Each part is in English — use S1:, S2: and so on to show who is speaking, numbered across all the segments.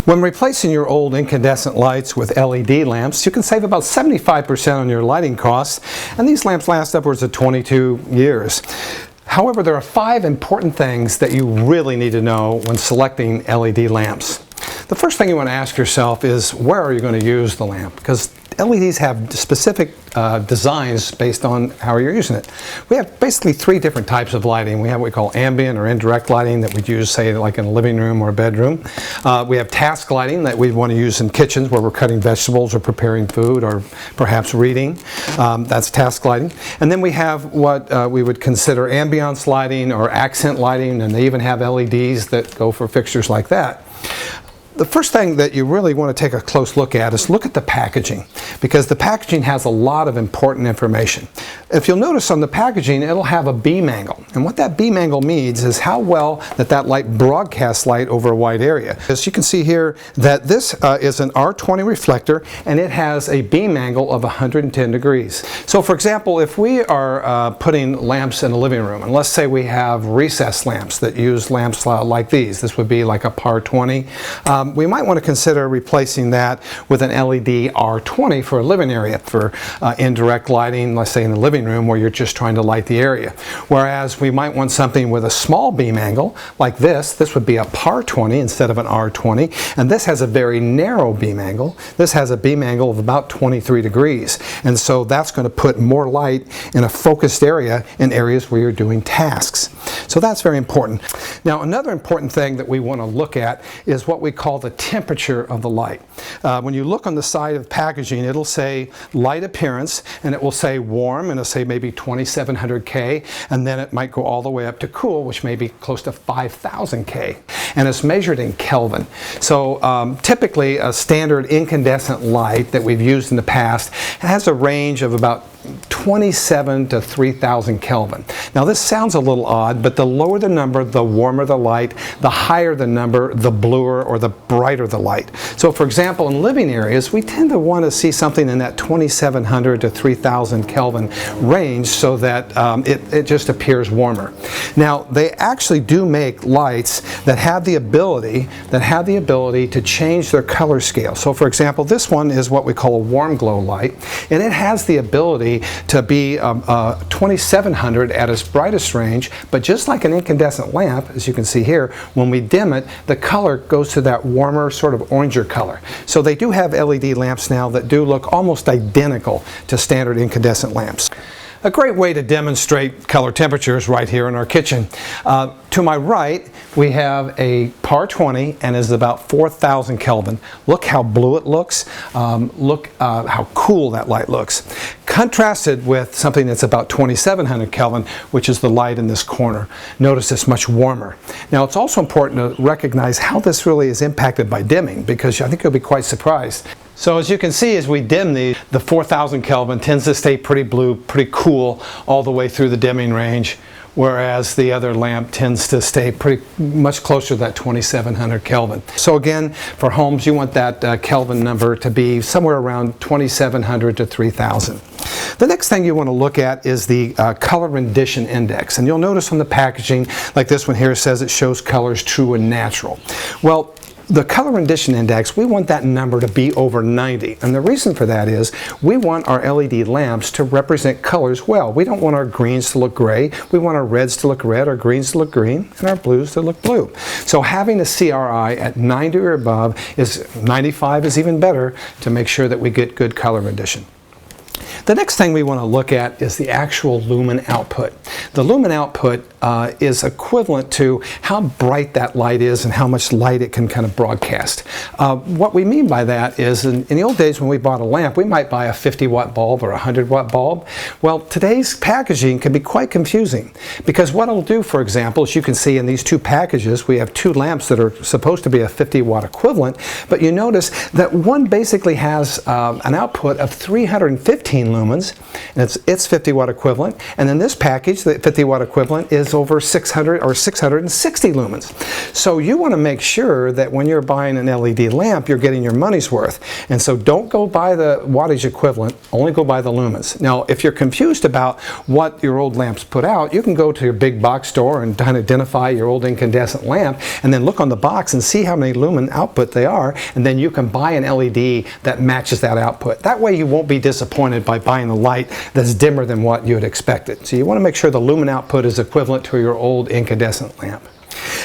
S1: When replacing your old incandescent lights with LED lamps, you can save about 75% on your lighting costs, and these lamps last upwards of 22 years. However, there are 5 important things that you really need to know when selecting LED lamps. The first thing you want to ask yourself is, where are you going to use the lamp? Because LEDs have specific designs based on how you're using it. We have basically 3 different types of lighting. We have what we call ambient or indirect lighting that we'd use, say, like in a living room or a bedroom. We have task lighting that we want to use in kitchens where we're cutting vegetables or preparing food or perhaps reading. That's task lighting. And then we have what we would consider ambiance lighting or accent lighting, and they even have LEDs that go for fixtures like that. The first thing that you really want to take a close look at is look at the packaging, because the packaging has a lot of important information. If you'll notice on the packaging, it'll have a beam angle, and what that beam angle means is how well that light broadcasts light over a wide area. As you can see here, that this is an R20 reflector, and it has a beam angle of 110 degrees. So for example, if we are putting lamps in a living room, and let's say we have recessed lamps that use lamps like these, this would be like a par 20, we might want to consider replacing that with an LED R20 for a living area, for indirect lighting, let's say in the living room where you're just trying to light the area. Whereas we might want something with a small beam angle like this would be a par 20 instead of an R20, and this has a very narrow beam angle. This has a beam angle of about 23 degrees, and so that's going to put more light in a focused area in areas where you're doing tasks. So that's very important. Now, another important thing that we want to look at is what we call the temperature of the light. When you look on the side of the packaging, it'll say light appearance, and it will say warm, and it'll say maybe 2700 K, and then it might go all the way up to cool, which may be close to 5000 K, and it's measured in Kelvin. So typically a standard incandescent light that we've used in the past has a range of about 27 to 3000 Kelvin. Now this sounds a little odd, but the lower the number, the warmer the light, the higher the number, the bluer or the brighter the light. So for example, in living areas, we tend to want to see something in that 2700 to 3000 Kelvin range so that it just appears warmer. Now they actually do make lights that have the ability to change their color scale. So for example, this one is what we call a warm glow light, and it has the ability to be 2700 at its brightest range, but just like an incandescent lamp, as you can see here, when we dim it, the color goes to that warmer sort of oranger color. So they do have LED lamps now that do look almost identical to standard incandescent lamps. A great way to demonstrate color temperature is right here in our kitchen. To my right, we have a par 20, and is about 4000 Kelvin. Look how blue it looks. Look how cool that light looks. Contrasted with something that's about 2700 Kelvin, which is the light in this corner. Notice it's much warmer. Now it's also important to recognize how this really is impacted by dimming, because I think you'll be quite surprised. So as you can see, as we dim the 4000 Kelvin tends to stay pretty blue, pretty cool all the way through the dimming range, whereas the other lamp tends to stay pretty much closer to that 2700 Kelvin. So again, for homes, you want that Kelvin number to be somewhere around 2700 to 3000. The next thing you want to look at is the color rendition index, and you'll notice on the packaging, like this one here, says it shows colors true and natural. Well, the color rendition index, we want that number to be over 90, and the reason for that is we want our LED lamps to represent colors well. We don't want our greens to look gray, we want our reds to look red, our greens to look green, and our blues to look blue. So having a CRI at 90 or above, 95 is even better, to make sure that we get good color rendition. The next thing we want to look at is the actual lumen output. The lumen output is equivalent to how bright that light is and how much light it can kind of broadcast. What we mean by that is, in the old days when we bought a lamp, we might buy a 50-watt bulb or a 100-watt bulb. Well, today's packaging can be quite confusing, because what it'll do, for example, as you can see in these 2 packages, we have 2 lamps that are supposed to be a 50-watt equivalent, but you notice that one basically has an output of 315 lumens lumens, and it's 50 watt equivalent. And then this package, the 50 watt equivalent, is over 600 or 660 lumens. So you want to make sure that when you're buying an LED lamp, you're getting your money's worth. And so don't go buy the wattage equivalent, only go buy the lumens. Now, if you're confused about what your old lamps put out, you can go to your big box store and kind of identify your old incandescent lamp, and then look on the box and see how many lumen output they are, and then you can buy an LED that matches that output. That way you won't be disappointed by buying a light that's dimmer than what you had expected. So you want to make sure the lumen output is equivalent to your old incandescent lamp.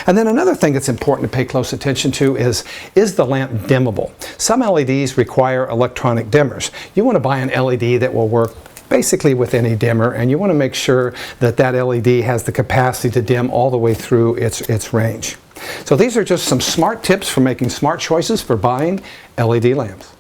S1: And then another thing that's important to pay close attention to is the lamp dimmable? Some LEDs require electronic dimmers. You want to buy an LED that will work basically with any dimmer, and you want to make sure that that LED has the capacity to dim all the way through its range. So these are just some smart tips for making smart choices for buying LED lamps.